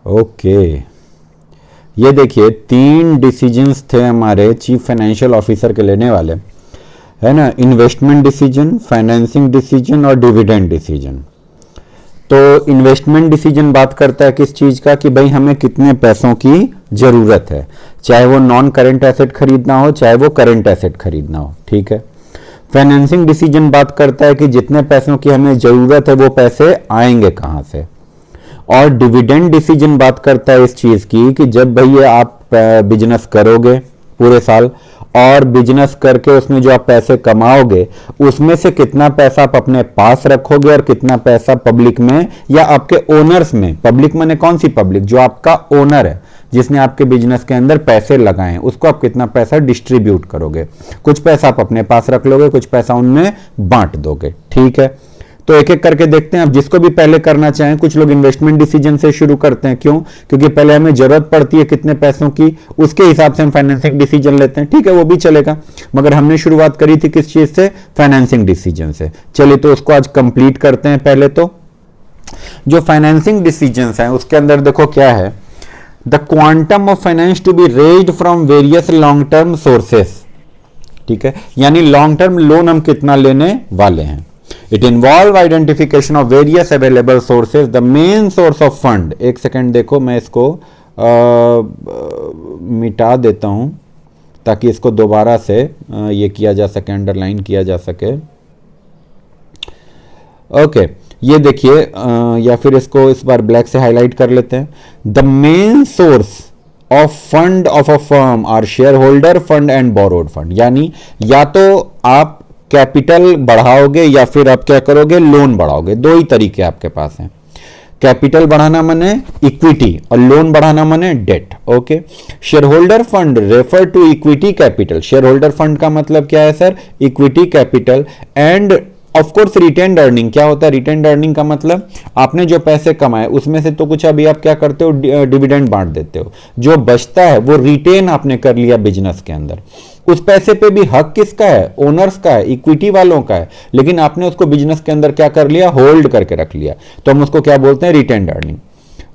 Okay, ये देखिए 3 decisions थे हमारे चीफ फाइनेंशियल ऑफिसर के लेने वाले, है ना, इन्वेस्टमेंट डिसीजन, फाइनेंसिंग डिसीजन और डिविडेंड डिसीजन। तो इन्वेस्टमेंट डिसीजन बात करता है किस चीज का, कि भाई हमें कितने पैसों की जरूरत है, चाहे वो नॉन करेंट एसेट खरीदना हो चाहे वो करेंट एसेट खरीदना हो, ठीक है। फाइनेंसिंग डिसीजन बात करता है कि जितने पैसों की हमें जरूरत है वो पैसे आएंगे कहां से। और डिविडेंड डिसीजन बात करता है इस चीज की कि जब भैया आप बिजनेस करोगे पूरे साल और बिजनेस करके उसमें जो आप पैसे कमाओगे उसमें से कितना पैसा आप अपने पास रखोगे और कितना पैसा पब्लिक में या आपके ओनर्स में, पब्लिक माने कौन सी पब्लिक, जो आपका ओनर है जिसने आपके बिजनेस के अंदर पैसे लगाए हैं, उसको आप कितना पैसा डिस्ट्रीब्यूट करोगे। कुछ पैसा आप अपने पास रख लोगे, कुछ पैसा उनमें बांट दोगे, ठीक है। तो एक एक करके देखते हैं, आप जिसको भी पहले करना चाहें। कुछ लोग इन्वेस्टमेंट डिसीजन से शुरू करते हैं, क्यों? क्योंकि पहले हमें जरूरत पड़ती है कितने पैसों की, उसके हिसाब से हम फाइनेंसिंग डिसीजन लेते हैं, ठीक है, वो भी चलेगा। मगर हमने शुरुआत करी थी किस चीज से? फाइनेंसिंग डिसीजन से। चलिए तो उसको आज कंप्लीट करते हैं। पहले तो जो फाइनेंसिंग डिसीजन है उसके अंदर देखो क्या है, the quantum of finance to be raised from various long term sources, ठीक है, यानी लॉन्ग टर्म लोन हम कितना लेने वाले हैं। It involve identification of various available sources. The main source of fund, एक सेकेंड देखो मैं इसको मिटा देता हूं ताकि इसको दोबारा से ये किया जा सके, अंडरलाइन किया जा सके। ओके, ये देखिए या फिर इसको इस बार ब्लैक से हाईलाइट कर लेते हैं। The main source of fund of a firm are share holder fund and borrowed fund, यानी या तो आप कैपिटल बढ़ाओगे या फिर आप क्या करोगे, लोन बढ़ाओगे। दो ही तरीके आपके पास हैं, कैपिटल बढ़ाना माने इक्विटी और लोन बढ़ाना माने debt. Okay, share holder fund refer to equity capital. Share holder fund का मतलब क्या है sir? Equity capital. And of course retained earning. क्या होता है रिटेन्ड अर्निंग का मतलब? आपने जो पैसे कमाए उसमें से तो कुछ अभी आप क्या करते हो, डिविडेंड बांट देते हो। जो बचता है वो रिटेन आपने कर लिया बिजनेस के अंदर। उस पैसे पे भी हक किसका है? ओनर्स का है, इक्विटी वालों का है, लेकिन आपने उसको बिजनेस के अंदर क्या कर लिया, होल्ड करके रख लिया। तो हम उसको क्या बोलते हैं, रिटेन्ड अर्निंग।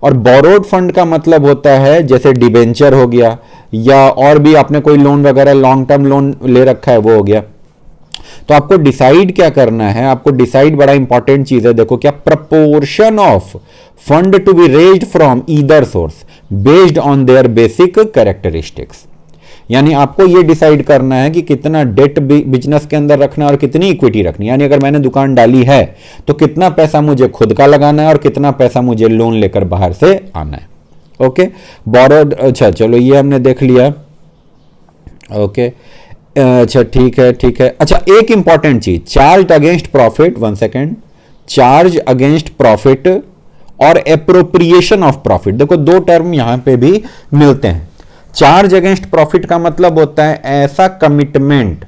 और बोरोड फंड का मतलब होता है जैसे डिबेंचर हो गया या और भी आपने कोई लोन वगैरह लॉन्ग टर्म लोन ले रखा है वो हो गया। तो आपको डिसाइड क्या करना है, आपको डिसाइड बड़ा इंपॉर्टेंट चीज है, देखो क्या, proportion of fund to be raised from either source based on their basic characteristics. यानी आपको यह डिसाइड करना है कि कितना डेट बिजनेस के अंदर रखना है और कितनी इक्विटी रखनी है। यानी अगर मैंने दुकान डाली है तो कितना पैसा मुझे खुद का लगाना है और कितना पैसा मुझे लोन लेकर बाहर से आना है। ओके, बोरोड, अच्छा चलो ये हमने देख लिया। ओके, अच्छा ठीक है ठीक है। अच्छा एक इंपॉर्टेंट चीज, charge against profit, 1 second, charge against profit और एप्रोप्रिएशन ऑफ प्रॉफिट। देखो दो टर्म यहां पे भी मिलते हैं। चार्ज अगेंस्ट प्रॉफिट का मतलब होता है ऐसा कमिटमेंट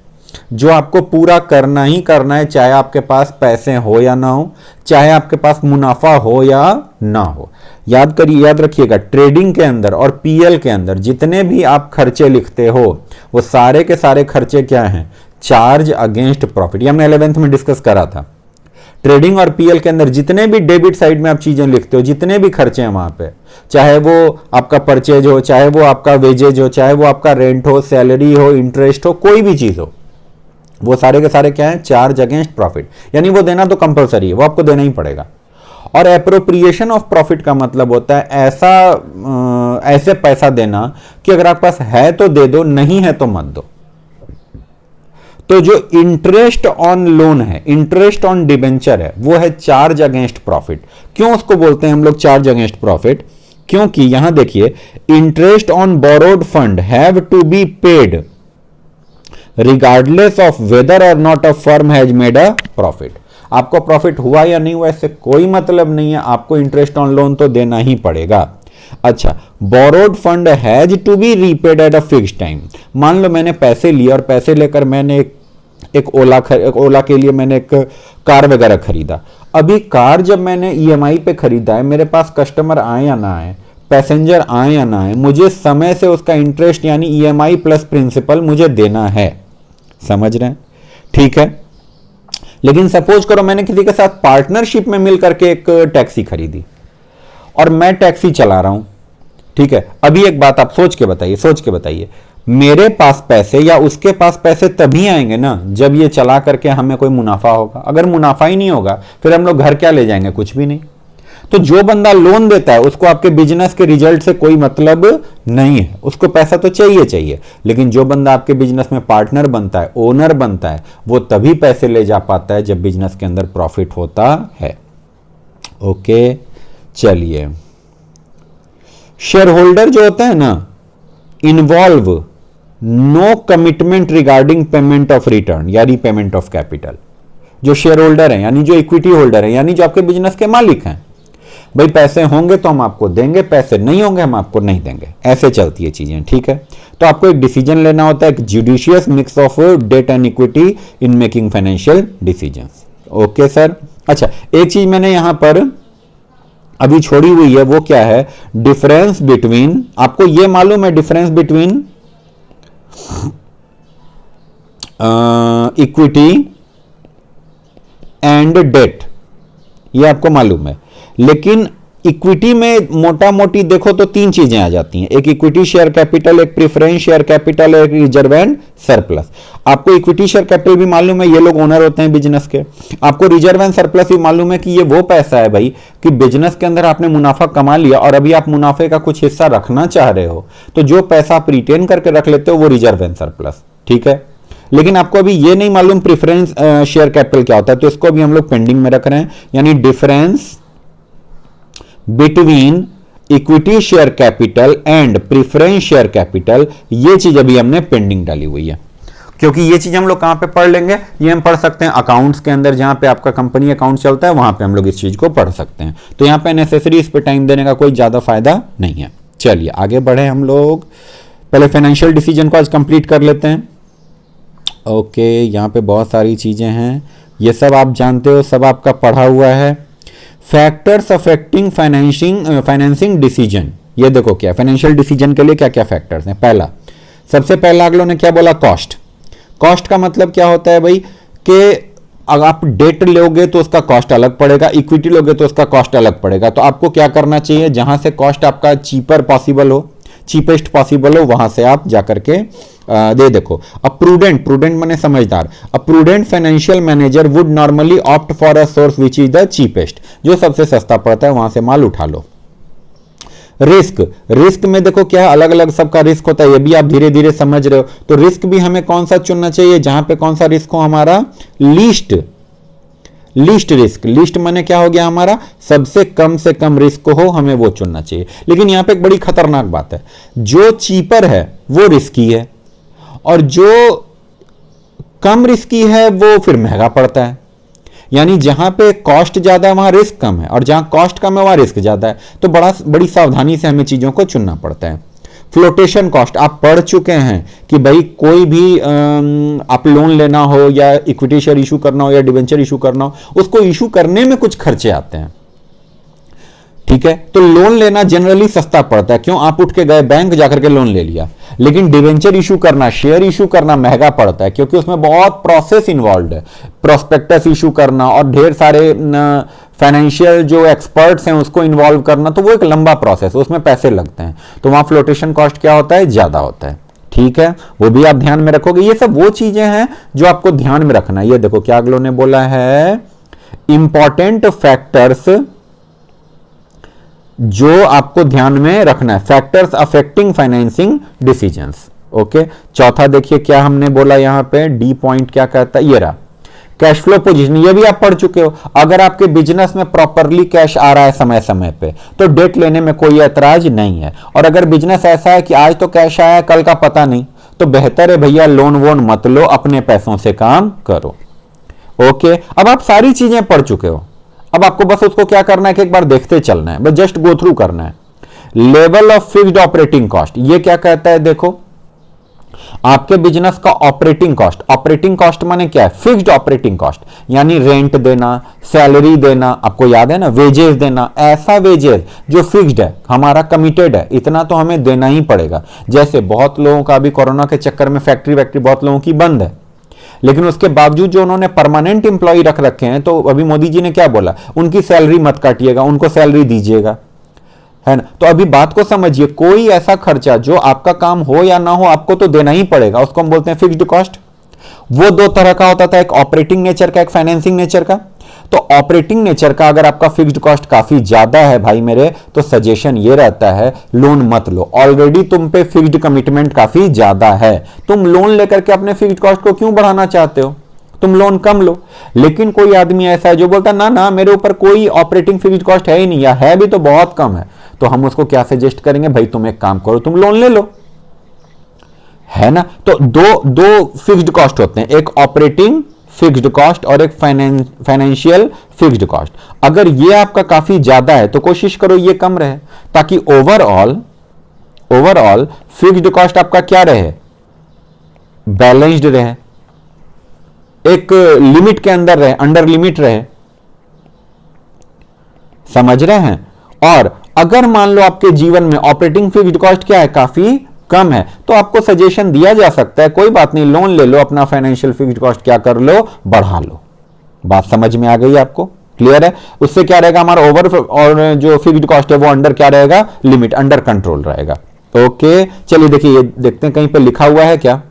जो आपको पूरा करना ही करना है, चाहे आपके पास पैसे हो या ना हो, चाहे आपके पास मुनाफा हो या ना हो। याद रखिएगा, ट्रेडिंग के अंदर और पीएल के अंदर जितने भी आप खर्चे लिखते हो वो सारे के सारे खर्चे क्या हैं, चार्ज अगेंस्ट प्रॉफिट। ये हमने 11th में डिस्कस करा था। ट्रेडिंग और पीएल के अंदर जितने भी डेबिट साइड में आप चीजें लिखते हो, जितने भी खर्चे हैं वहां पे, चाहे वो आपका परचेज हो, चाहे वो आपका वेजेज हो, चाहे वो आपका रेंट हो, सैलरी हो, इंटरेस्ट हो, कोई भी चीज हो, वो सारे के सारे क्या है, चार्ज अगेंस्ट प्रॉफिट। यानी वो देना तो कंपलसरी है, वो आपको देना ही पड़ेगा। और एप्रोप्रिएशन ऑफ प्रॉफिट का मतलब होता है ऐसे पैसा देना कि अगर आपके पास है तो दे दो, नहीं है तो मत दो। तो जो इंटरेस्ट ऑन लोन है, इंटरेस्ट ऑन डिबेंचर है, वो है चार्ज अगेंस्ट प्रॉफिट। क्यों उसको बोलते हैं हम लोग चार्ज अगेंस्ट प्रॉफिट? क्योंकि यहां देखिए, interest on borrowed fund have to be paid regardless of whether or not a firm has made a profit. आपको प्रॉफिट हुआ या नहीं हुआ इससे कोई मतलब नहीं है, आपको इंटरेस्ट ऑन लोन तो देना ही पड़ेगा। अच्छा, borrowed fund has to be repaid at a fixed time. मान लो मैंने पैसे लिए और पैसे लेकर मैंने एक ओला के लिए मैंने एक कार वगैरह खरीदा। अभी कार जब मैंने ईएमआई पे खरीदा है, मेरे पास कस्टमर आए या ना आए, पैसेंजर आए या ना आए, मुझे समय से उसका इंटरेस्ट यानी ईएमआई प्लस प्रिंसिपल मुझे देना है। समझ रहे हैं? ठीक है। लेकिन सपोज करो मैंने किसी के साथ पार्टनरशिप में मिलकर के एक टैक्सी खरीदी और मैं टैक्सी चला रहा हूं, ठीक है, अभी एक बात आप सोच के बताइए, मेरे पास पैसे या उसके पास पैसे तभी आएंगे ना जब ये चला करके हमें कोई मुनाफा होगा। अगर मुनाफा ही नहीं होगा फिर हम लोग घर क्या ले जाएंगे, कुछ भी नहीं। तो जो बंदा लोन देता है उसको आपके बिजनेस के रिजल्ट से कोई मतलब नहीं है, उसको पैसा तो चाहिए, लेकिन जो बंदा आपके बिजनेस में पार्टनर बनता है, ओनर बनता है, वो तभी पैसे ले जा पाता है जब बिजनेस के अंदर प्रॉफिट होता है। ओके, चलिए, शेयर होल्डर जो होता है ना, involve no commitment regarding payment of return या रीपेमेंट ऑफ कैपिटल। जो शेयर होल्डर है यानी जो इक्विटी होल्डर है, यानी जो आपके बिजनेस के मालिक हैं, भाई पैसे होंगे तो हम आपको देंगे, पैसे नहीं होंगे हम आपको नहीं देंगे, ऐसे चलती है चीजें। ठीक है, तो आपको एक डिसीजन लेना होता है, एक judicious mix of debt and equity in making financial decisions. Okay sir. अच्छा, एक चीज मैंने यहां पर अभी छोड़ी हुई है, वो क्या है, डिफरेंस बिटवीन, आपको ये मालूम है difference between equity and debt, ये आपको मालूम है। लेकिन इक्विटी में मोटा मोटी देखो तो तीन चीजें आ जाती हैं, एक इक्विटी शेयर कैपिटल, एक प्रेफरेंस शेयर कैपिटल, एक रिजर्व एंड सरप्लस। आपको इक्विटी शेयर कैपिटल भी मालूम है, ये लोग ओनर होते हैं बिजनेस के। आपको रिजर्व एंड सरप्लस भी मालूम है कि ये वो पैसा है भाई कि बिजनेस के अंदर आपने मुनाफा कमा लिया और अभी आप मुनाफे का कुछ हिस्सा रखना चाह रहे हो, तो जो पैसा आप रिटेन करके रख लेते हो वो रिजर्व एंड सरप्लस। ठीक है, लेकिन आपको अभी ये नहीं मालूम प्रेफरेंस शेयर कैपिटल क्या होता है, तो इसको भी हम लोग पेंडिंग में रख रहे हैं, यानी difference between equity share capital and preference share capital, ये चीज अभी हमने पेंडिंग डाली हुई है। क्योंकि ये चीज हम लोग कहां पे पढ़ लेंगे, ये हम पढ़ सकते हैं अकाउंट्स के अंदर, जहां पे आपका कंपनी अकाउंट चलता है वहां पे हम लोग इस चीज को पढ़ सकते हैं। तो यहां पे नेसेसरी इस पे टाइम देने का कोई ज्यादा फायदा नहीं है। चलिए आगे बढ़े हम लोग, पहले फाइनेंशियल डिसीजन को आज कंप्लीट कर लेते हैं। ओके, यहाँ पे बहुत सारी चीजें हैं, ये सब आप जानते हो, सब आपका पढ़ा हुआ है। फैक्टर्स अफेक्टिंग फाइनेंसिंग डिसीजन, ये देखो क्या फाइनेंशियल डिसीजन के लिए क्या क्या फैक्टर्स हैं। पहला, सबसे पहला अगलों ने क्या बोला, कॉस्ट। कॉस्ट का मतलब क्या होता है भाई कि अगर आप डेट लोगे तो उसका कॉस्ट अलग पड़ेगा, इक्विटी लोगे तो उसका कॉस्ट अलग पड़ेगा। तो आपको क्या करना चाहिए, जहां से कॉस्ट आपका चीपर पॉसिबल हो, चीपेस्ट पॉसिबल हो, वहां से आप जाकर के दे देखो। अ प्रूडेंट माने समझदार, अ prudent financial manager would normally opt for a source which is the cheapest, जो सबसे सस्ता पड़ता है वहां से माल उठा लो। रिस्क में देखो क्या है, अलग अलग सबका रिस्क होता है, ये भी आप धीरे धीरे समझ रहे हो। तो रिस्क भी हमें कौन सा चुनना चाहिए, जहां पे कौन सा रिस्क हो हमारा, लीस्ट रिस्क। लीस्ट माने क्या हो गया हमारा, सबसे कम से कम रिस्क हो, हमें वो चुनना चाहिए। लेकिन यहां पे एक बड़ी खतरनाक बात है, जो चीपर है वो रिस्की है और जो कम रिस्की है वो फिर महंगा पड़ता है। यानी जहां पे कॉस्ट ज्यादा है वहां रिस्क कम है और जहां कॉस्ट कम है वहां रिस्क ज्यादा है। तो बड़ी सावधानी से हमें चीजों को चुनना पड़ता है। फ्लोटेशन कॉस्ट आप पढ़ चुके हैं कि भाई कोई भी आप लोन लेना हो या इक्विटी शेयर इशू करना हो या डिवेंचर इशू करना हो, उसको इशू करने में कुछ खर्चे आते हैं। ठीक है, तो लोन लेना जनरली सस्ता पड़ता है, क्यों, आप उठ के गए बैंक जाकर के लोन ले लिया। लेकिन डिवेंचर इशू करना, शेयर इशू करना महंगा पड़ता है, क्योंकि उसमें बहुत प्रोसेस इन्वॉल्व है, प्रोस्पेक्टस इशू करना और ढेर सारे फाइनेंशियल जो एक्सपर्ट्स हैं उसको इन्वॉल्व करना, तो वो एक लंबा प्रोसेस है, उसमें पैसे लगते हैं। तो वहां फ्लोटेशन कॉस्ट क्या होता है, ज्यादा होता है। ठीक है, वो भी आप ध्यान में रखोगे। ये सब वो चीजें हैं जो आपको ध्यान में रखना है। ये देखो क्या अगलों ने बोला है, इंपॉर्टेंट फैक्टर्स जो आपको ध्यान में रखना है, factors affecting financing decisions. Okay, चौथा देखिए क्या हमने बोला यहां पे, डी पॉइंट क्या कहता है, ये रहा कैश फ्लो पोजीशन, ये भी आप पढ़ चुके हो। अगर आपके बिजनेस में प्रॉपरली कैश आ रहा है समय समय पे तो डेट लेने में कोई ऐतराज नहीं है। और अगर बिजनेस ऐसा है कि आज तो कैश आया कल का पता नहीं, तो बेहतर है भैया लोन वोन मत लो, अपने पैसों से काम करो। ओके, अब आप सारी चीजें पढ़ चुके हो, अब आपको बस उसको क्या करना है कि एक बार देखते चलना है, बस जस्ट गो थ्रू करना है। Level of fixed operating cost, ये क्या कहता है, देखो आपके बिजनेस का ऑपरेटिंग कॉस्ट माने क्या है, फिक्स्ड ऑपरेटिंग कॉस्ट, यानी रेंट देना, सैलरी देना, आपको याद है ना, वेजेस देना, ऐसा वेजेस जो फिक्स्ड है, हमारा कमिटेड है, इतना तो हमें देना ही पड़ेगा। जैसे बहुत लोगों का अभी कोरोना के चक्कर में फैक्ट्री बहुत लोगों की बंद है, लेकिन उसके बावजूद जो उन्होंने परमानेंट एम्प्लॉय रख रखे हैं, तो अभी मोदी जी ने क्या बोला, उनकी सैलरी मत काटिएगा, उनको सैलरी दीजिएगा, है ना। तो अभी बात को समझिए, कोई ऐसा खर्चा जो आपका काम हो या ना हो आपको तो देना ही पड़ेगा, उसको हम बोलते हैं फिक्स्ड कॉस्ट। वो दो तरह का होता था, एक ऑपरेटिंग नेचर का, एक फाइनेंसिंग नेचर का। तो ऑपरेटिंग नेचर का अगर आपका फिक्स्ड कॉस्ट काफी ज्यादा है भाई मेरे, तो सजेशन ये रहता है लोन मत लो। ऑलरेडी तुम पे फिक्स्ड कमिटमेंट काफी ज्यादा है, तुम लोन लेकर के अपने फिक्स्ड कॉस्ट को क्यों बढ़ाना चाहते हो, तुम लोन कम लो। लेकिन कोई आदमी ऐसा है जो बोलता ना ना मेरे ऊपर कोई ऑपरेटिंग फिक्स्ड कॉस्ट है ही नहीं, या है भी तो बहुत कम है, तो हम उसको क्या सजेस्ट करेंगे, भाई तुम एक काम करो, तुम लोन ले लो, है ना। तो दो फिक्स्ड कॉस्ट होते हैं, एक ऑपरेटिंग फिक्स्ड कॉस्ट और एक फाइनेंशियल फिक्स्ड कॉस्ट। अगर ये आपका काफी ज्यादा है तो कोशिश करो ये कम रहे, ताकि ओवरऑल फिक्स्ड कॉस्ट आपका क्या रहे, बैलेंस्ड रहे, एक लिमिट के अंदर रहे, अंडर लिमिट रहे, समझ रहे हैं। और अगर मान लो आपके जीवन में ऑपरेटिंग फिक्स्ड कॉस्ट क्या है, काफी कम है, तो आपको सजेशन दिया जा सकता है कोई बात नहीं, लोन ले लो, अपना फाइनेंशियल फिक्स्ड कॉस्ट क्या कर लो, बढ़ा लो। बात समझ में आ गई आपको, क्लियर है। उससे क्या रहेगा, हमारा ओवर और जो फिक्स्ड कॉस्ट है वो अंडर क्या रहेगा, लिमिट, अंडर कंट्रोल रहेगा। ओके चलिए देखिए, ये देखते हैं कहीं पे लिखा हुआ है क्या,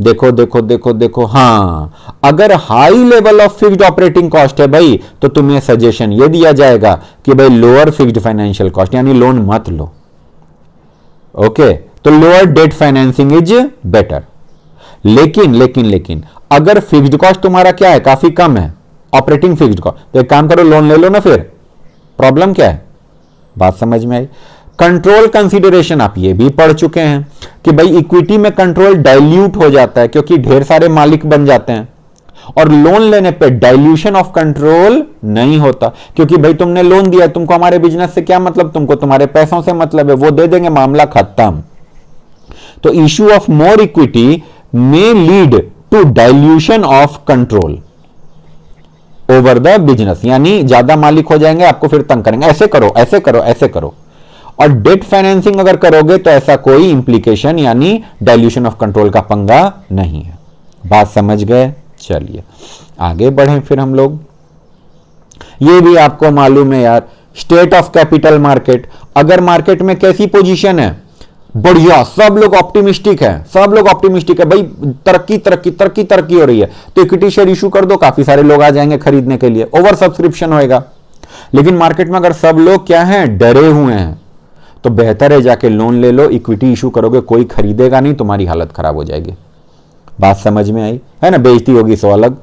देखो देखो देखो देखो, हाँ, अगर high level of fixed operating cost है भाई, तो तुम्हें सजेशन ये दिया जाएगा कि भाई लोअर फिक्स्ड फाइनेंशियल कॉस्ट, यानी लोन मत लो। ओके, तो lower debt financing is better. लेकिन अगर फिक्स्ड कॉस्ट तुम्हारा क्या है, काफी कम है, ऑपरेटिंग फिक्स्ड कॉस्ट, तो एक काम करो लोन ले लो ना, फिर प्रॉब्लम क्या है, बात समझ में आई। कंट्रोल कंसीडरेशन आप ये भी पढ़ चुके हैं कि भाई इक्विटी में कंट्रोल डाइल्यूट हो जाता है क्योंकि ढेर सारे मालिक बन जाते हैं, और लोन लेने पे डाइल्यूशन ऑफ कंट्रोल नहीं होता, क्योंकि भाई तुमने लोन दिया, तुमको हमारे बिजनेस से क्या मतलब, तुमको तुम्हारे पैसों से मतलब है, वो दे देंगे, मामला खत्म। तो issue of more equity may lead to dilution of control over the business, यानी ज्यादा मालिक हो जाएंगे, आपको फिर तंग करेंगे, ऐसे करो ऐसे करो ऐसे करो। और डेट फाइनेंसिंग अगर करोगे तो ऐसा कोई इंप्लीकेशन यानी डाइल्यूशन ऑफ कंट्रोल का पंगा नहीं है। बात समझ गए, चलिए आगे बढ़ें फिर हम लोग। ये भी आपको मालूम है यार, स्टेट ऑफ कैपिटल मार्केट, अगर मार्केट में कैसी पोजीशन है, बढ़िया, सब लोग ऑप्टिमिस्टिक है, सब लोग ऑप्टिमिस्टिक है भाई, तरक्की तरक्की तरक्की तरक्की हो रही है, तो इक्विटी शेयर इशू कर दो, काफी सारे लोग आ जाएंगे खरीदने के लिए, ओवर सब्सक्रिप्शन होएगा। लेकिन मार्केट में अगर सब लोग क्या हैं, डरे हुए हैं, तो बेहतर है जाके लोन ले लो, इक्विटी इशू करोगे कोई खरीदेगा नहीं, तुम्हारी हालत खराब हो जाएगी। बात समझ में आई है ना, बेइज्जती होगी सो अलग।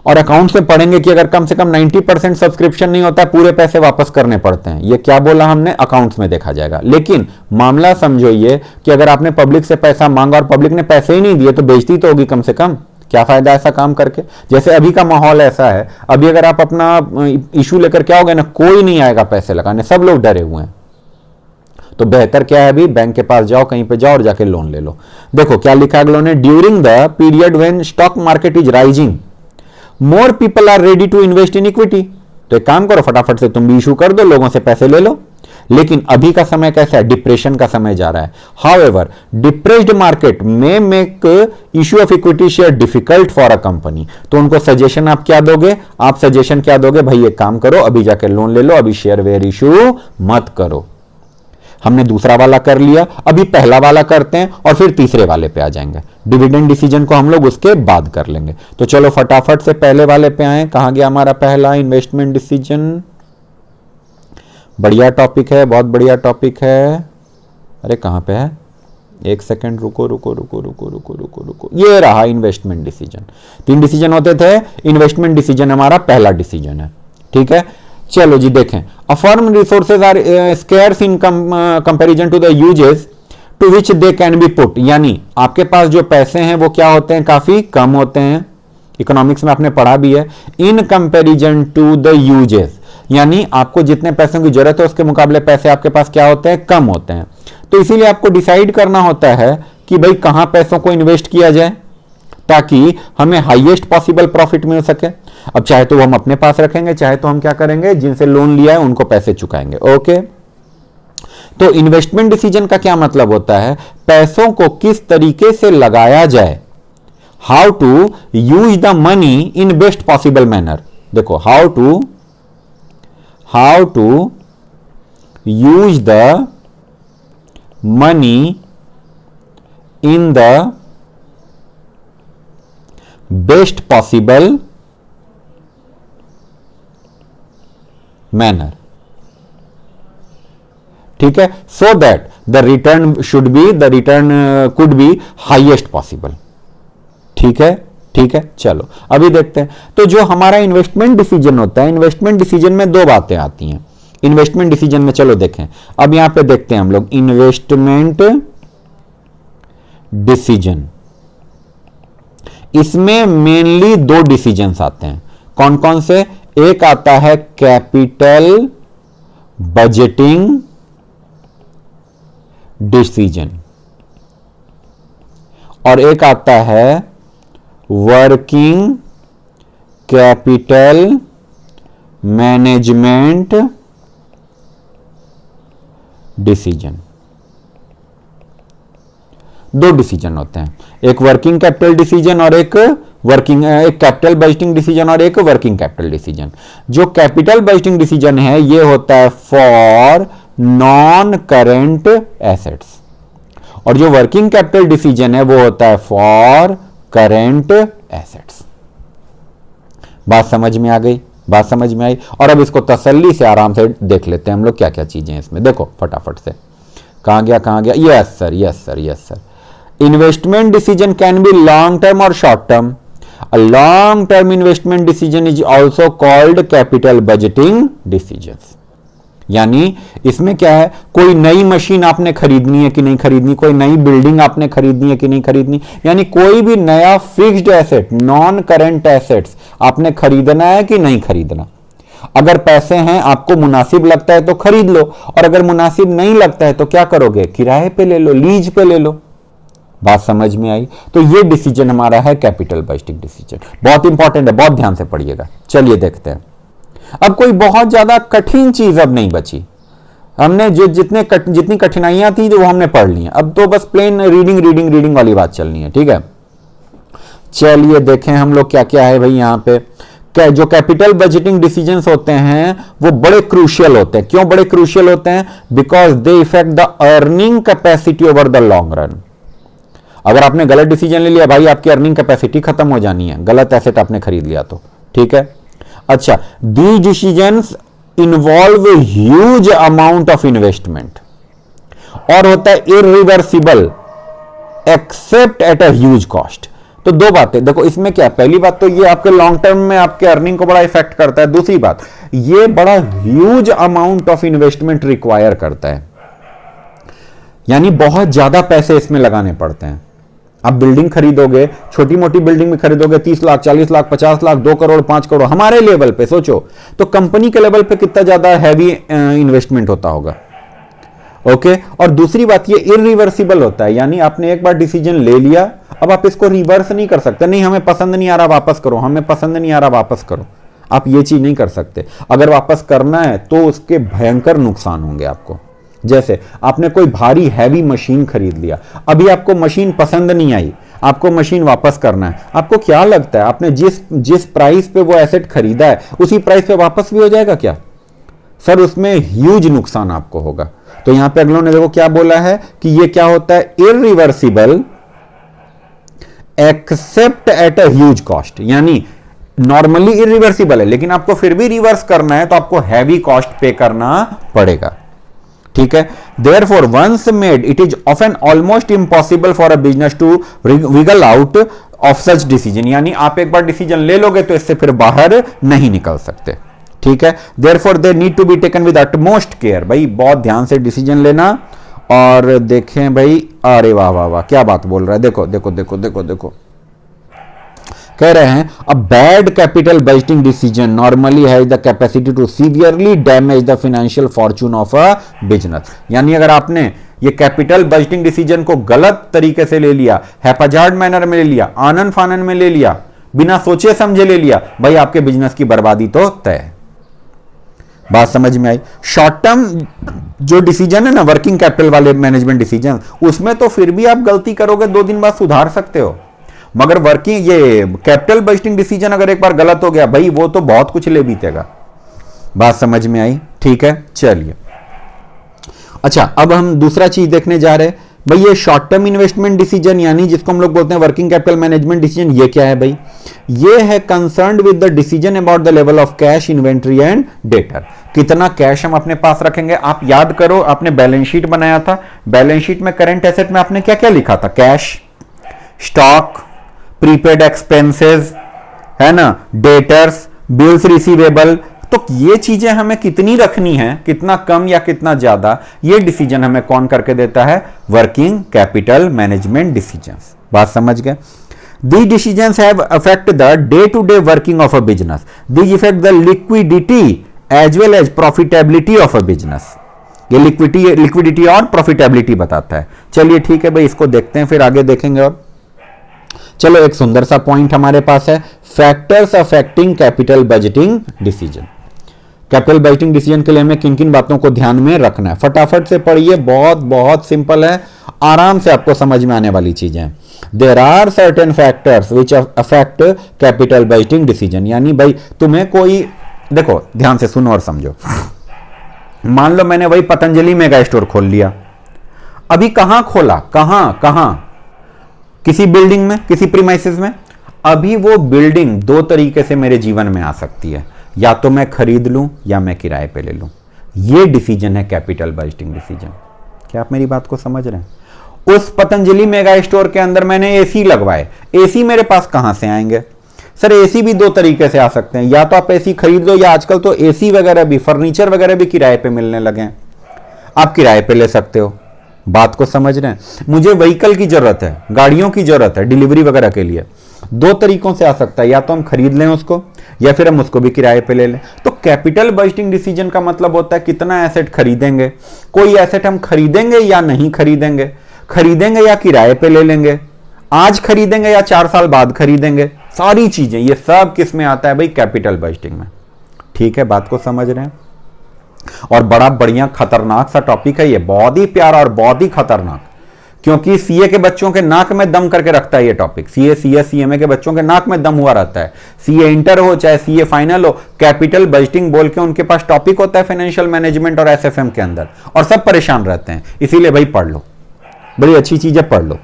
और अकाउंट से पढ़ेंगे कि अगर कम से कम 90% सब्सक्रिप्शन नहीं होता, पूरे पैसे वापस करने पड़ते हैं, ये क्या बोला हमने, अकाउंट्स में देखा जाएगा। लेकिन मामला समझो ये कि अगर आपने पब्लिक से पैसा मांगा और पब्लिक ने पैसे ही नहीं दिए, तो बेइज्जती तो होगी कम से कम, क्या फायदा ऐसा काम करके। जैसे अभी का माहौल ऐसा है, अभी अगर आप अपना इशू लेकर क्या होगा ना, कोई नहीं आएगा पैसे लगाने, सब लोग डरे हुए हैं, तो बेहतर क्या है, अभी बैंक के पास जाओ, कहीं पे जाओ और जाके लोन ले लो। देखो क्या लिखा अगलों ने, during the period when stock market is rising more people are ready to invest in equity. तो एक काम करो, फटाफट से तुम भी इशू कर दो, लोगों से पैसे ले लो। लेकिन अभी का समय कैसा है, डिप्रेशन का समय जा रहा है। हाउएवर डिप्रेस्ड मार्केट में make issue of equity share difficult for a company. तो उनको सजेशन आप क्या दोगे, आप सजेशन क्या दोगे, भाई एक काम करो, अभी जाके लोन ले लो, अभी शेयर वेयर इशू मत करो। हमने दूसरा वाला कर लिया, अभी पहला वाला करते हैं और फिर तीसरे वाले पे आ जाएंगे। डिविडेंड डिसीजन को हम लोग उसके बाद कर लेंगे। तो चलो फटाफट से पहले वाले पे आए, कहां गया हमारा पहला, इन्वेस्टमेंट डिसीजन। बढ़िया टॉपिक है, बहुत बढ़िया टॉपिक है। अरे कहां पे है, एक सेकंड रुको रुको रुको रुको रुको रुको रुको, ये रहा इन्वेस्टमेंट डिसीजन। 3 डिसीजन होते थे, इन्वेस्टमेंट डिसीजन हमारा पहला डिसीजन है, ठीक है। चलो जी देखें, a firm resources are scarce in comparison to the uses to which they can be put, यानी आपके पास जो पैसे हैं वो क्या होते हैं, काफी कम होते हैं। इकोनॉमिक्स में आपने पढ़ा भी है, in comparison to the uses, यानी आपको जितने पैसों की जरूरत है उसके मुकाबले पैसे आपके पास क्या होते हैं, कम होते हैं। तो इसीलिए आपको डिसाइड करना होता है कि भाई कहां पैसों को इन्वेस्ट किया जाए ताकि हमें हाईएस्ट पॉसिबल प्रॉफिट मिल सके। अब चाहे तो हम अपने पास रखेंगे, चाहे तो हम क्या करेंगे, जिनसे लोन लिया है उनको पैसे चुकाएंगे। ओके, तो इन्वेस्टमेंट डिसीजन का क्या मतलब होता है, पैसों को किस तरीके से लगाया जाए, how to use the money in best possible manner. देखो how to use the money in the best possible manner, ठीक है, so that the return should be, the return could be highest possible. ठीक है, ठीक है, चलो अभी देखते हैं। तो जो हमारा इन्वेस्टमेंट डिसीजन होता है, इन्वेस्टमेंट डिसीजन में दो बातें आती हैं इन्वेस्टमेंट डिसीजन में। चलो देखें, अब यहां पे देखते हैं हम लोग इन्वेस्टमेंट डिसीजन। इसमें मेनली दो डिसीजंस आते हैं। कौन कौन से? एक आता है कैपिटल बजटिंग डिसीजन और एक आता है वर्किंग कैपिटल मैनेजमेंट डिसीजन। दो डिसीजन होते हैं, एक वर्किंग कैपिटल डिसीजन और एक कैपिटल बजटिंग डिसीजन और एक वर्किंग कैपिटल डिसीजन। जो कैपिटल बजटिंग डिसीजन है ये होता है फॉर नॉन करेंट एसेट्स और जो वर्किंग कैपिटल डिसीजन है वो होता है फॉर करेंट एसेट्स। बात समझ में आ गई? बात समझ में आई? और अब इसको तसल्ली से आराम से देख लेते हैं हम लोग क्या क्या चीजें हैं इसमें। देखो फटाफट से, कहां गया कहां गया? Yes sir, yes sir, yes sir. Investment decision can be long term और short term. A long term investment decision is also called capital budgeting decisions। यानी इसमें क्या है, कोई नई मशीन आपने खरीदनी है कि नहीं खरीदनी, कोई नई बिल्डिंग आपने खरीदनी है कि नहीं खरीदनी, यानी कोई भी नया fixed asset, non current assets आपने खरीदना है कि नहीं खरीदना। अगर पैसे हैं, आपको मुनासिब लगता है तो खरीद लो, और अगर मुनासिब नहीं लगता है तो क्या करोगे? किराए पे ले लो, लीज पे ले लो। बात समझ में आई? तो ये डिसीजन हमारा है कैपिटल बजटिंग डिसीजन। बहुत इंपॉर्टेंट है, बहुत ध्यान से पढ़िएगा। चलिए देखते हैं। अब कोई बहुत ज्यादा कठिन चीज अब नहीं बची। हमने जो जितनी कठिनाइयां थी वो हमने पढ़ ली हैं। अब तो बस प्लेन रीडिंग रीडिंग रीडिंग वाली बात चलनी है। ठीक है, चलिए देखें हम लोग क्या क्या है भाई यहां पे। जो कैपिटल बजटिंग डिसीजंस होते हैं वो बड़े क्रूशियल होते हैं। क्यों बड़े क्रूशियल होते हैं? Because they effect the earning capacity over the long run. अगर आपने गलत डिसीजन ले लिया भाई, आपकी अर्निंग कैपेसिटी खत्म हो जानी है, गलत एसेट आपने खरीद लिया तो। ठीक है, अच्छा, these decisions involve huge amount of investment और होता है irreversible accept at a huge cost. तो दो बातें देखो इसमें क्या, पहली बात तो ये आपके लॉन्ग टर्म में आपके अर्निंग को बड़ा इफेक्ट करता है। दूसरी बात, ये बड़ा huge amount of investment require करता है, यानी बहुत ज्यादा पैसे इसमें लगाने पड़ते हैं। आप बिल्डिंग खरीदोगे, छोटी मोटी बिल्डिंग में खरीदोगे 30 लाख, 40 लाख, 50 लाख, 2 करोड़, 5 करोड़, हमारे लेवल पे सोचो तो कंपनी के लेवल पे कितना ज्यादा हैवी इन्वेस्टमेंट होता होगा। ओके, और दूसरी बात ये इरिवर्सिबल होता है, यानी आपने एक बार डिसीजन ले लिया, अब आप इसको रिवर्स नहीं कर सकते। नहीं, हमें पसंद नहीं आ रहा वापस करो, हमें पसंद नहीं आ रहा वापस करो, आप ये चीज नहीं कर सकते। अगर वापस करना है तो उसके भयंकर नुकसान होंगे आपको। जैसे आपने कोई भारी हैवी मशीन खरीद लिया, अभी आपको मशीन पसंद नहीं आई, आपको मशीन वापस करना है, आपको क्या लगता है आपने जिस प्राइस पे वो एसेट खरीदा है उसी प्राइस पे वापस भी हो जाएगा क्या? सर उसमें ह्यूज नुकसान आपको होगा। तो यहां पे अगलों ने देखो क्या बोला है कि ये क्या होता है, irreversible accept at a huge cost. यानी नॉर्मली इरिवर्सिबल है लेकिन आपको फिर भी रिवर्स करना है तो आपको हैवी कॉस्ट पे करना पड़ेगा। ठीक है, therefore once made it is often almost impossible for a business to wiggle out of such decision। यानी आप एक बार डिसीजन ले लोगे तो इससे फिर बाहर नहीं निकल सकते। ठीक है, therefore they need to be taken with utmost care। भाई बहुत ध्यान से डिसीजन लेना। और देखें भाई, अरे वाह वाह वाह, क्या बात बोल रहा है, देखो देखो देखो देखो देखो, कह रहे हैं a bad capital budgeting decision normally has the capacity to severely damage the financial fortune of a business. यानी अगर आपने ये कैपिटल बजटिंग डिसीजन को गलत तरीके से ले लिया, हैप्पीजार्ड मैनर में ले लिया, आनन फानन में ले लिया, बिना सोचे समझे ले लिया, भाई आपके बिजनेस की बर्बादी तो तय है। बात समझ में आई? शॉर्ट टर्म जो डिसीजन है ना, वर्किंग कैपिटल वाले मैनेजमेंट डिसीजन, उसमें तो फिर भी आप गलती करोगे 2 दिन बाद सुधार सकते हो, मगर वर्किंग ये कैपिटल बजटिंग डिसीजन अगर एक बार गलत हो गया भाई वो तो बहुत कुछ ले बीतेगा। बात समझ में आई? ठीक है, चलिए अच्छा, अब हम दूसरा चीज देखने जा रहे हैं भाई, ये शॉर्ट टर्म इन्वेस्टमेंट डिसीजन यानी जिसको हम लोग बोलते हैं वर्किंग कैपिटल मैनेजमेंट डिसीजन, ये क्या है भाई? ये है concerned with the decision about the level of cash, inventory and debtor. कितना कैश हम अपने पास रखेंगे। आप याद करो, आपने बैलेंस शीट बनाया था, बैलेंस शीट में करंट एसेट में आपने क्या क्या लिखा था? कैश, स्टॉक, प्रीपेड एक्सपेंसेस, है ना, डेटर्स, बिल्स रिसीवेबल। तो ये चीजें हमें कितनी रखनी है, कितना कम या कितना ज्यादा, ये डिसीजन हमें कौन करके देता है? Working capital management decisions. बात समझ गए? These decisions have affect the day-to-day working of a business. These affect the liquidity as well as profitability of a business. ये लिक्विडिटी और प्रॉफिटेबिलिटी बताता है। चलिए ठीक है भाई, इसको देखते हैं, फिर आगे देखेंगे। और चलो, एक सुंदर सा पॉइंट हमारे पास है, factors affecting capital budgeting decision. Capital budgeting decision के लिए हमें किन किन बातों को ध्यान में रखना है, फटाफट से पढ़िए, बहुत बहुत सिंपल है, आराम से आपको समझ में आने वाली चीजें। There are certain factors which affect capital budgeting decision. यानी भाई तुम्हें कोई, देखो ध्यान से सुनो और समझो। मान लो मैंने वही पतंजलि मेगा स्टोर खोल लिया, अभी कहां खोला, कहां? किसी बिल्डिंग में, किसी प्रीमाइसेस में। अभी वो बिल्डिंग दो तरीके से मेरे जीवन में आ सकती है, या तो मैं खरीद लूं या मैं किराए पे ले लूं। ये डिसीजन है कैपिटल बजटिंग डिसीजन। क्या आप मेरी बात को समझ रहे हैं? उस पतंजलि मेगा स्टोर के अंदर मैंने एसी लगवाए, एसी मेरे पास कहां से आएंगे? सर एसी भी दो तरीके से आ सकते हैं, या तो आप एसी खरीद लो, या आजकल तो एसी वगैरह भी, फर्नीचर वगैरह भी किराए पे मिलने लगे हैं, आप किराए पे ले सकते हो। बात को समझ रहे हैं? मुझे व्हीकल की जरूरत है, गाड़ियों की जरूरत है डिलीवरी वगैरह के लिए, दो तरीकों से आ सकता है, या तो हम खरीद लें उसको, या फिर हम उसको भी किराए पे ले लें। तो कैपिटल बजटिंग डिसीजन का मतलब होता है कितना एसेट खरीदेंगे, कोई एसेट हम खरीदेंगे या नहीं खरीदेंगे, खरीदेंगे या किराए पे ले लेंगे, आज खरीदेंगे या 4 साल बाद खरीदेंगे, सारी चीजें, ये सब किस में आता है भाई? कैपिटल बजटिंग में। ठीक है, बात को समझ रहे हैं? और बड़ा बढ़िया खतरनाक सा टॉपिक है ये, बहुत ही प्यारा और बहुत ही खतरनाक, क्योंकि सीए के बच्चों के नाक में दम करके रखता है ये टॉपिक। सीए, सीएस, सीएमए के बच्चों के नाक में दम हुआ रहता है, सीए इंटर हो चाहे सीए फाइनल हो, कैपिटल बजटिंग बोल के उनके पास टॉपिक होता है फाइनेंशियल मैनेजमेंट और एसएफएम के अंदर, और सब परेशान रहते हैं। इसीलिए भाई पढ़ लो, बड़ी अच्छी चीज है, पढ़ लो।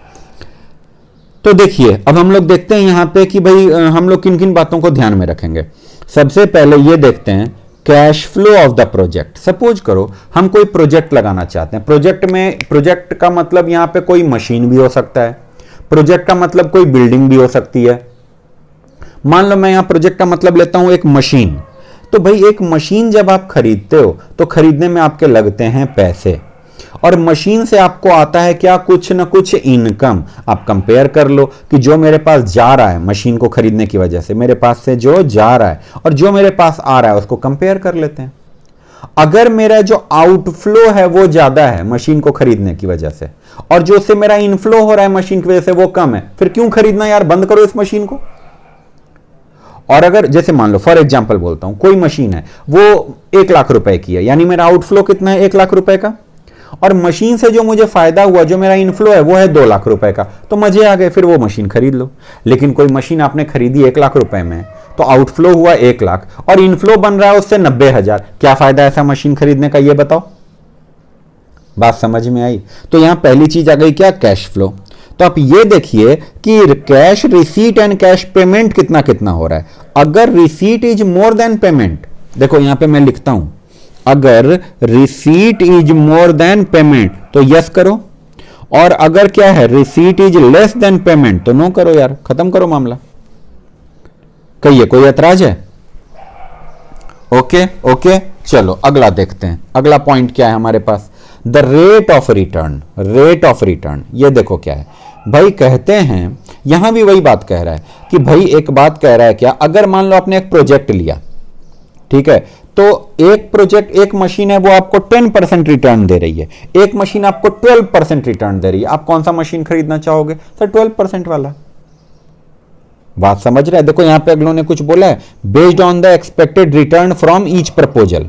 तो देखिए, अब हम लोग देखते हैं यहां पे कि भाई हम लोग किन किन बातों को ध्यान में रखेंगे। सबसे पहले ये देखते हैं cash flow of the project. Suppose करो हम कोई प्रोजेक्ट लगाना चाहते हैं, प्रोजेक्ट में, प्रोजेक्ट का मतलब यहां पे कोई मशीन भी हो सकता है, प्रोजेक्ट का मतलब कोई बिल्डिंग भी हो सकती है। मान लो मैं यहां प्रोजेक्ट का मतलब लेता हूं एक मशीन। तो भाई एक मशीन जब आप खरीदते हो तो खरीदने में आपके लगते हैं पैसे, और मशीन से आपको आता है क्या? कुछ ना कुछ इनकम। आप कंपेयर कर लो कि जो मेरे पास जा रहा है मशीन को खरीदने की वजह से, मेरे पास से जो जा रहा है और जो मेरे पास आ रहा है, उसको कंपेयर कर लेते हैं। अगर मेरा जो आउटफ्लो है वो ज्यादा है मशीन को खरीदने की वजह से, और जो से मेरा इनफ्लो हो रहा है मशीन की वजह से वो कम है, फिर क्यों खरीदना यार, बंद करो इस मशीन को। और अगर जैसे मान लो फॉर एग्जांपल बोलता हूं, कोई मशीन है वो 1 लाख रुपए की है, यानी मेरा आउटफ्लो कितना है? 1 लाख रुपए का, और मशीन से जो मुझे फायदा हुआ, जो मेरा इनफ्लो है वो है 2 लाख रुपए का, तो मजे आ गए, फिर वो मशीन खरीद लो। लेकिन कोई मशीन आपने खरीदी 1 लाख रुपए में, तो आउटफ्लो हुआ 1 लाख और इनफ्लो बन रहा है उससे 90,000, क्या फायदा ऐसा मशीन खरीदने का, ये बताओ। बात समझ में आई? तो यहां पहली चीज आ गई क्या? Cash flow. तो आप ये देखिए कि cash receipt and cash payment कितना कितना हो रहा है। अगर receipt is more than payment, देखो यहां पे मैं लिखता हूं, अगर receipt is more than payment तो यस करो, और अगर क्या है receipt is less than payment तो नो करो यार, खत्म करो मामला। कहिए कोई ऐतराज है? ओके ओके, चलो अगला देखते हैं। अगला पॉइंट क्या है हमारे पास? The rate of return. Rate of return, ये देखो क्या है भाई, कहते हैं यहां भी वही बात कह रहा है कि भाई एक बात कह रहा है क्या, अगर मान लो आपने एक प्रोजेक्ट लिया, ठीक है, तो एक प्रोजेक्ट, एक मशीन है वो आपको 10% रिटर्न दे रही है, एक मशीन आपको 12% रिटर्न दे रही है, आप कौन सा मशीन खरीदना चाहोगे? सर 12% वाला। बात समझ रहे हैं? देखो यहां पे अगलों ने कुछ बोला है, based on the expected return from each proposal.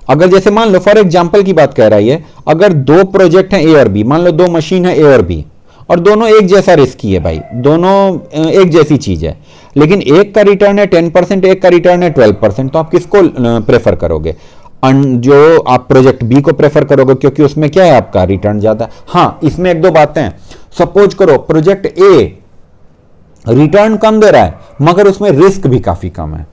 अगर जैसे मान लो फॉर एग्जांपल की बात कह रहा है, अगर 2 प्रोजेक्ट हैं ए और बी, मान लो 2 मशीन है ए और बी, और दोनों एक जैसा रिस्की है भाई, दोनों एक जैसी चीज है, लेकिन एक का रिटर्न है 10%, एक का रिटर्न है 12%, तो आप किसको प्रेफर करोगे? जो आप प्रोजेक्ट बी को प्रेफर करोगे क्योंकि उसमें क्या है, आपका रिटर्न ज्यादा। हाँ, इसमें एक दो बातें हैं। सपोज करो प्रोजेक्ट ए रिटर्न कम दे रहा है मगर उसमें रिस्क भी काफी कम है,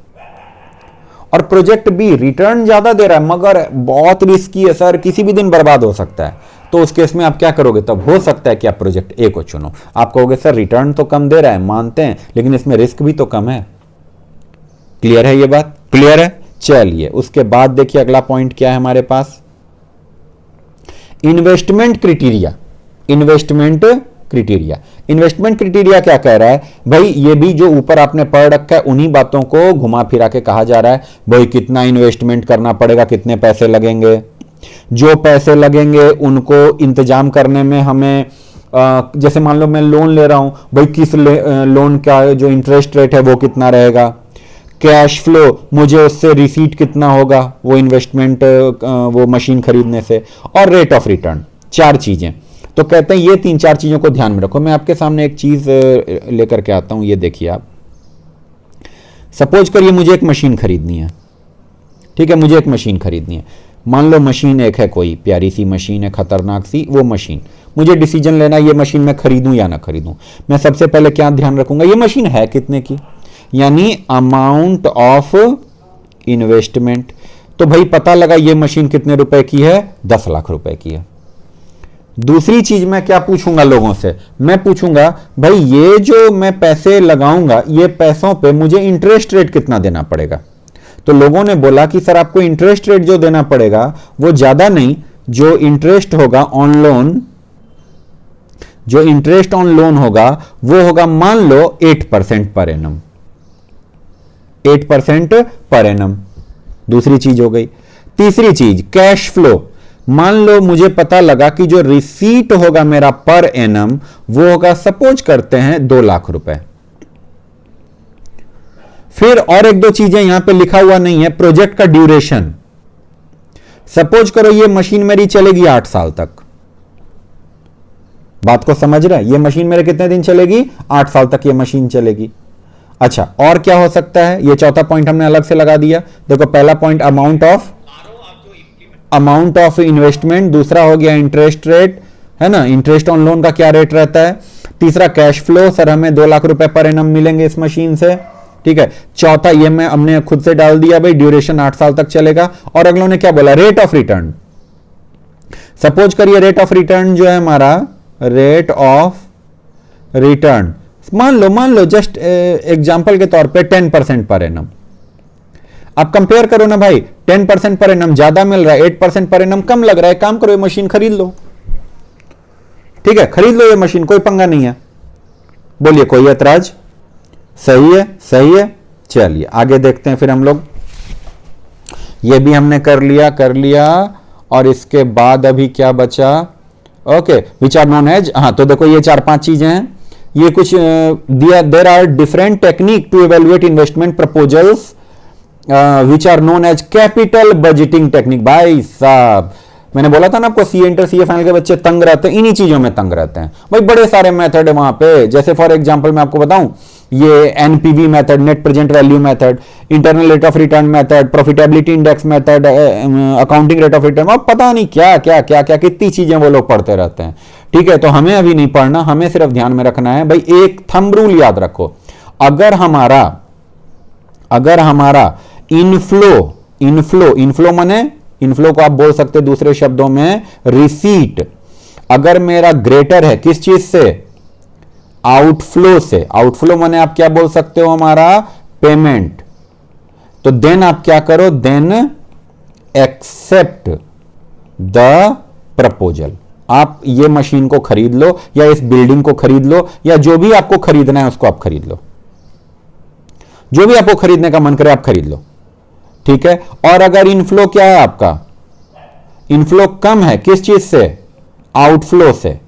और प्रोजेक्ट बी रिटर्न ज्यादा दे रहा है मगर बहुत रिस्की है सर, किसी भी दिन बर्बाद हो सकता है, तो उस केस में आप क्या करोगे, तब हो सकता है कि आप प्रोजेक्ट ए को चुनो। आप कहोगे सर रिटर्न तो कम दे रहा है, मानते हैं, लेकिन इसमें रिस्क भी तो कम है। क्लियर है ये बात? क्लियर है। चलिए उसके बाद देखिए अगला पॉइंट क्या है हमारे पास, investment criteria. Investment criteria, investment criteria क्या कह रहा है भाई, ये भी जो ऊपर आपने पढ़ रखा है उन्हीं बातों को घुमा फिरा के कहा जा रहा है। भाई कितना इन्वेस्टमेंट करना पड़ेगा, कितने पैसे लगेंगे, जो पैसे लगेंगे उनको इंतजाम करने में हमें जैसे मान लो मैं लोन ले रहा हूं, भाई किस लोन का जो इंटरेस्ट रेट है वो कितना रहेगा, कैश फ्लो मुझे उससे रिसीट कितना होगा वो इन्वेस्टमेंट वो मशीन खरीदने से, और रेट ऑफ रिटर्न, चार चीजें। तो कहते हैं ये तीन चार चीजों को ध्यान में रखो। मैं आपके सामने एक चीज लेकर के आता हूं, ये देखिए आप। सपोज करिए मुझे एक मशीन खरीदनी है, ठीक है, मुझे एक मशीन खरीदनी है। मान लो मशीन एक है, कोई प्यारी सी मशीन है, खतरनाक सी वो मशीन, मुझे डिसीजन लेना ये मशीन मैं खरीदूं या ना खरीदूं। मैं सबसे पहले क्या ध्यान रखूंगा, ये मशीन है कितने की, यानी अमाउंट ऑफ इन्वेस्टमेंट। तो भाई पता लगा ये मशीन कितने रुपए की है, 10 लाख रुपए की है। दूसरी चीज मैं क्या पूछूंगा लोगों से, मैं पूछूंगा भाई ये जो मैं पैसे लगाऊंगा ये पैसों पे मुझे इंटरेस्ट रेट कितना देना पड़ेगा। तो लोगों ने बोला कि सर आपको इंटरेस्ट रेट जो देना पड़ेगा वो ज्यादा नहीं, जो इंटरेस्ट होगा ऑन लोन, जो इंटरेस्ट ऑन लोन होगा वो होगा मान लो 8% पर एनम, 8% पर एनम। दूसरी चीज हो गई। तीसरी चीज कैश फ्लो, मान लो मुझे पता लगा कि जो रिसीट होगा मेरा पर एनम वो होगा सपोज करते हैं 2 लाख रुपए। फिर और एक दो चीजें यहां पे लिखा हुआ नहीं है, प्रोजेक्ट का ड्यूरेशन। सपोज करो ये मशीन मेरी चलेगी 8 साल तक, बात को समझ रहे हैं, ये मशीन मेरे कितने दिन चलेगी, 8 साल तक ये मशीन चलेगी। अच्छा और क्या हो सकता है, ये चौथा पॉइंट हमने अलग से लगा दिया। देखो पहला पॉइंट अमाउंट ऑफ इन्वेस्टमेंट, दूसरा हो गया इंटरेस्ट रेट, है ना, इंटरेस्ट ऑन लोन का क्या रेट रहता है, तीसरा कैश फ्लो, सर हमें 2 लाख रुपए पर एनम मिलेंगे इस मशीन से, ठीक है। चौथा ये मैं हमने खुद से डाल दिया भाई ड्यूरेशन 8 साल तक चलेगा। और अगलों ने क्या बोला, रेट ऑफ रिटर्न। सपोज करिए रेट ऑफ रिटर्न जो है हमारा, रेट ऑफ रिटर्न मान लो जस्ट एग्जांपल के तौर पे 10% पर एनम। आप कंपेयर करो ना भाई, 10% पर एनम ज्यादा मिल रहा है, 8% पर एनम कम लग रहा है, काम करो ये मशीन खरीद लो, ठीक है, खरीद लो ये मशीन, कोई पंगा नहीं है। बोलिए कोई ऐतराज? सही है, सही है। चलिए आगे देखते हैं फिर हम लोग। ये भी हमने कर लिया और इसके बाद अभी क्या बचा, okay, which are known as, हाँ तो देखो ये 4-5 चीजें हैं, ये कुछ दिया, there are different technique to evaluate investment proposals which are known as capital budgeting technique. भाई साहब मैंने बोला था ना आपको, सी इंटर सी फाइनल के बच्चे तंग रहते हैं, इन्हीं चीजों में तंग रहते हैं भाई। बड़े सारे मेथड है वहां पे, जैसे फॉर एग्जांपल मैं आपको बताऊं, ये NPV method, net present value method, internal rate of return method, profitability index method, accounting rate of return, और पता नहीं क्या क्या क्या क्या कितनी चीजें वो लोग पढ़ते रहते हैं, ठीक है। तो हमें अभी नहीं पढ़ना, हमें सिर्फ ध्यान में रखना है भाई, एक थंब रूल याद रखो, अगर हमारा इनफ्लो माने, इनफ्लो को आप बोल सकते दूसरे शब्दों में रिसीट, अगर मेरा ग्रेटर है किस चीज से, आउटफ्लो से, आउटफ्लो माने आप क्या बोल सकते हो, हमारा पेमेंट, तो देन आप क्या करो, देन एक्सेप्ट द प्रपोजल। आप ये मशीन को खरीद लो या इस बिल्डिंग को खरीद लो या जो भी आपको खरीदना है उसको आप खरीद लो, जो भी आपको खरीदने का मन करे आप खरीद लो, ठीक है। और अगर इनफ्लो क्या है आपका, इनफ्लो कम है किस चीज से, आउटफ्लो से,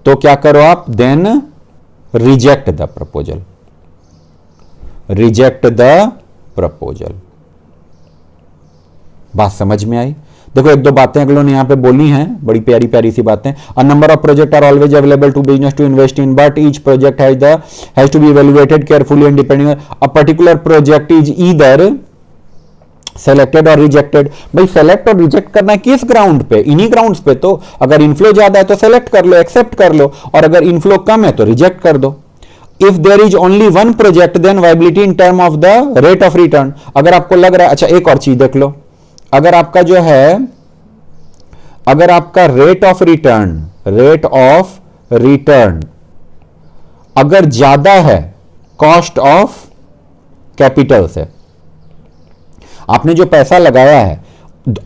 तो क्या करो आप, then reject the proposal, reject the proposal. बात समझ में आई? देखो एक दो बातें अगलों ने यहां पे बोली हैं, बड़ी प्यारी प्यारी सी बातें। A number of project are always available to business to invest in, but each project has to be evaluated carefully and depending a particular project is either selected or rejected, भाई सेलेक्ट और reject करना है किस ground पे, इन्हीं grounds पे। तो अगर इनफ्लो ज्यादा है तो सेलेक्ट कर लो, एक्सेप्ट कर लो, और अगर इनफ्लो कम है तो रिजेक्ट कर दो। If there is only one project then viability in term of the rate of return. अगर आपको लग रहा है, अच्छा एक और चीज देख लो, अगर आपका जो है, अगर आपका रेट ऑफ रिटर्न अगर ज्यादा है कॉस्ट ऑफ कैपिटल से, आपने जो पैसा लगाया है,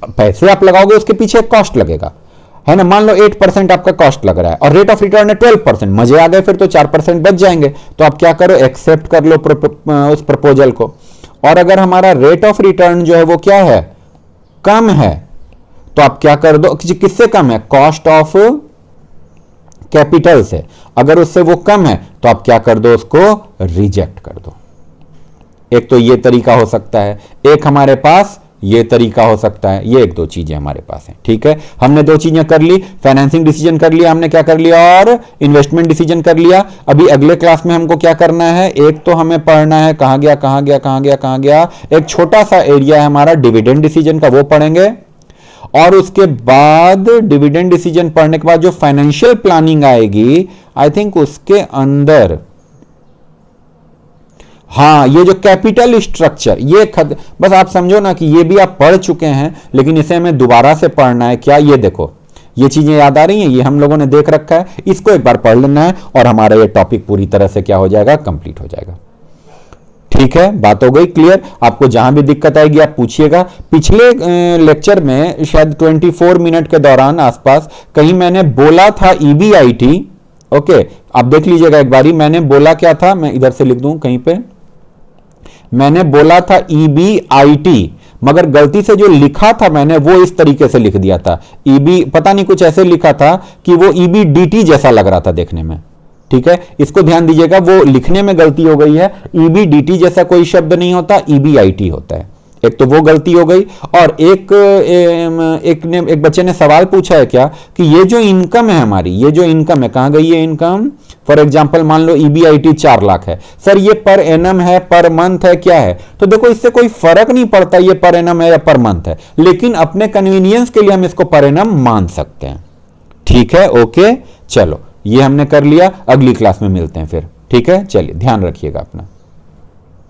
पैसे आप लगाओगे उसके पीछे कॉस्ट लगेगा, है ना। मान लो 8% आपका कॉस्ट लग रहा है और रेट ऑफ रिटर्न है 12%, मजे आ गए फिर तो 4% बच जाएंगे। तो आप क्या करो, एक्सेप्ट कर लो उस प्रपोजल को। और अगर हमारा रेट ऑफ रिटर्न जो है वो क्या है, कम है, तो आप क्या कर दो, किससे कम है, कॉस्ट ऑफ कैपिटल से, अगर उससे वो कम है तो आप क्या कर दो, उसको रिजेक्ट कर दो। एक तो ये तरीका हो सकता है, एक हमारे पास ये तरीका हो सकता है, ये एक दो चीजें हमारे पास हैं। ठीक है, हमने दो चीजें कर ली, फाइनेंसिंग डिसीजन कर लिया, हमने क्या कर लिया, और इन्वेस्टमेंट डिसीजन कर लिया। अभी अगले क्लास में हमको क्या करना है, एक तो हमें पढ़ना है, कहां गया, एक छोटा सा एरिया है हमारा डिविडेंड डिसीजन का, वो पढ़ेंगे। और उसके बाद डिविडेंड डिसीजन पढ़ने के बाद जो फाइनेंशियल प्लानिंग आएगी, आई थिंक उसके अंदर, हाँ, ये जो कैपिटल स्ट्रक्चर, ये बस आप समझो ना कि ये भी आप पढ़ चुके हैं, लेकिन इसे हमें दोबारा से पढ़ना है। क्या, ये देखो, ये चीजें याद आ रही हैं, ये हम लोगों ने देख रखा है, इसको एक बार पढ़ लेना है और हमारा ये टॉपिक पूरी तरह से क्या हो जाएगा, कंप्लीट हो जाएगा। ठीक है, बात हो गई क्लियर। आपको जहां भी दिक्कत आएगी आप पूछिएगा। पिछले लेक्चर में शायद 24 मिनट के दौरान आसपास कहीं मैंने बोला था EBIT। ओके, आप देख लीजिएगा एक बारी, मैंने बोला क्या था, मैं इधर से लिख दूं कहीं पे, मैंने बोला था EBIT, मगर गलती से जो लिखा था मैंने वो इस तरीके से लिख दिया था, पता नहीं कुछ ऐसे लिखा था कि वो EBDT जैसा लग रहा था देखने में। ठीक है, इसको ध्यान दीजिएगा, वो लिखने में गलती हो गई है। EBDT जैसा कोई शब्द नहीं होता, EBIT होता है। एक तो वो गलती हो गई, और एक बच्चे ने सवाल पूछा है क्या कि ये जो इनकम है हमारी, ये जो इनकम है, कहां गई ये इनकम। फॉर एग्जांपल मान लो EBIT 4 लाख है, सर ये पर एनम है, पर मंथ है, क्या है। तो देखो इससे कोई फर्क नहीं पड़ता ये पर एनम है या पर मंथ है, लेकिन अपने कन्वीनियंस के लिए हम इसको पर एनम मान सकते हैं। ठीक है, ओके, चलो ये हमने कर लिया, अगली क्लास में मिलते हैं फिर। ठीक है, चलिए ध्यान रखिएगा अपना।